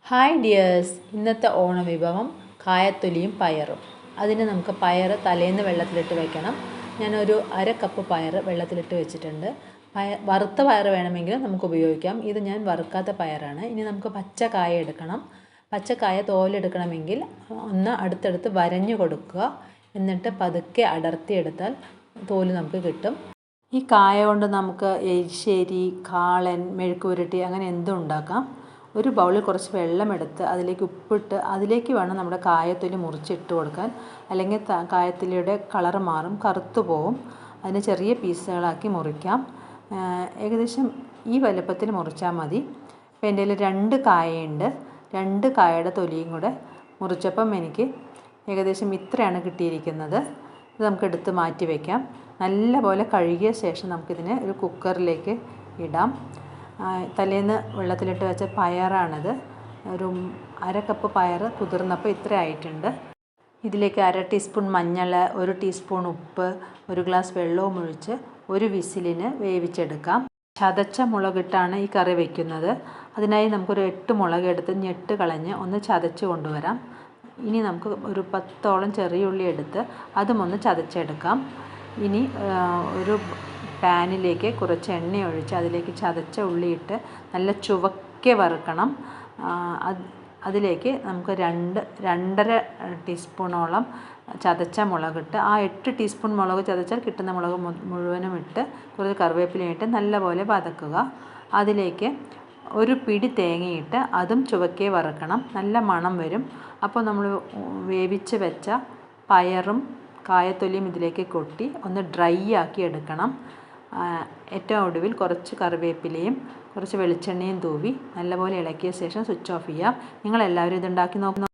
Hi dears, ഇന്നത്തെ ഓണവിഭവം കായത്തൊലിയും പയറും. അതിന് നമുക്ക് പയർ തലേന്ന് വെള്ളത്തിലിട്ട് വെക്കണം. ഞാനൊരു അര കപ്പ് പയർ വെള്ളത്തിലിട്ട് വെച്ചിട്ടുണ്ട്. വറുത്ത പയർ വേണമെങ്കിൽ നമുക്ക് ഉപയോഗിക്കാം. ഇത് ഞാൻ വറുക്കാത്ത പയറാണ്. ഇനി നമുക്ക് പച്ചക്കായ എടുക്കണം. പച്ചക്കായ തോലെടുക്കണമെങ്കിൽ ഒന്ന് അടുത്തടുത്ത് വരഞ്ഞു കൊടുക്കുക. എന്നിട്ട് പതുക്കെ അടർത്തിയെടുത്താൽ തോല് നമുക്ക് കിട്ടും. ഈ കായ കൊണ്ട് നമുക്ക് എരിശ്ശേരി, കാളൻ, മെഴുക്കുപുരട്ടി അങ്ങനെ എന്തും ഉണ്ടാക്കാം. ഒരു ബൗളിൽ കുറച്ച് വെള്ളമെടുത്ത് അതിലേക്ക് ഉപ്പിട്ട് അതിലേക്ക് വേണം നമ്മുടെ കായത്തൊലി മുറിച്ചിട്ട് കൊടുക്കാൻ. അല്ലെങ്കിൽ കായത്തൊലിയുടെ കളർ മാറും, കറുത്തു പോവും. അതിന് ചെറിയ പീസുകളാക്കി മുറിക്കാം. ഏകദേശം ഈ വലുപ്പത്തിൽ മുറിച്ചാൽ മതി. ഇപ്പോൾ എൻ്റെ കയ്യിൽ 2 കായയുണ്ട്. 2 കായയുടെ തൊലിയും കൂടെ മുറിച്ചപ്പം എനിക്ക് ഏകദേശം ഇത്രയാണ് കിട്ടിയിരിക്കുന്നത്. ഇത് നമുക്ക് എടുത്ത് മാറ്റി വയ്ക്കാം. നല്ലപോലെ കഴുകിയ ശേഷം നമുക്കിതിനെ ഒരു കുക്കറിലേക്ക് ഇടാം. തലേന്ന് വെള്ളത്തിലിട്ട് വെച്ച പയറാണിത്. ഒരു അര കപ്പ് പയർ കുതിർന്നപ്പോൾ ഇത്ര ആയിട്ടുണ്ട്. ഇതിലേക്ക് 1/2 ടീസ്പൂൺ മഞ്ഞൾ, 1 ടീസ്പൂൺ ഉപ്പ്, 1 ഗ്ലാസ് വെള്ളവും ഒഴിച്ച് ഒരു വിസിലിന് വേവിച്ചെടുക്കാം. ചതച്ച മുളകിട്ടാണ് ഈ കറി വയ്ക്കുന്നത്. അതിനായി നമുക്കൊരു 8 മുളക് എടുത്ത് ഞെട്ട് കളഞ്ഞ് ഒന്ന് ചതച്ച് കൊണ്ടുവരാം. ഇനി നമുക്ക് ഒരു 10ഓളം ചെറിയുള്ളി എടുത്ത് അതും ഒന്ന് ചതച്ചെടുക്കാം. ഇനി ഒരു പാനിലേക്ക് കുറച്ച് എണ്ണ ഒഴിച്ച് അതിലേക്ക് ചതച്ച ഉള്ളിയിട്ട് നല്ല ചുവക്കെ വറുക്കണം. അതിലേക്ക് നമുക്ക് 2-2.5 ടീസ്പൂണോളം ചതച്ച മുളകിട്ട്, ആ 8 ടീസ്പൂൺ മുളക് ചതച്ചാൽ കിട്ടുന്ന മുളക് മുഴുവനും ഇട്ട് കുറച്ച് കറിവേപ്പിലയും ഇട്ട് നല്ലപോലെ വതക്കുക. അതിലേക്ക് ഒരു പിടി തേങ്ങയിട്ട് അതും ചുവക്കെ വറുക്കണം. നല്ല മണം വരും. അപ്പോൾ നമ്മൾ വേവിച്ച് വെച്ച പയറും കായത്തൊലിയും ഇതിലേക്ക് കൊട്ടി ഒന്ന് ഡ്രൈ ആക്കി എടുക്കണം. ഏറ്റവും ഒടുവിൽ കുറച്ച് കറിവേപ്പിലയും കുറച്ച് വെളിച്ചെണ്ണയും തൂവി നല്ലപോലെ ഇളക്കിയ ശേഷം സ്വിച്ച് ഓഫ് ചെയ്യാം. നിങ്ങളെല്ലാവരും ഇതുണ്ടാക്കി നോക്കണം.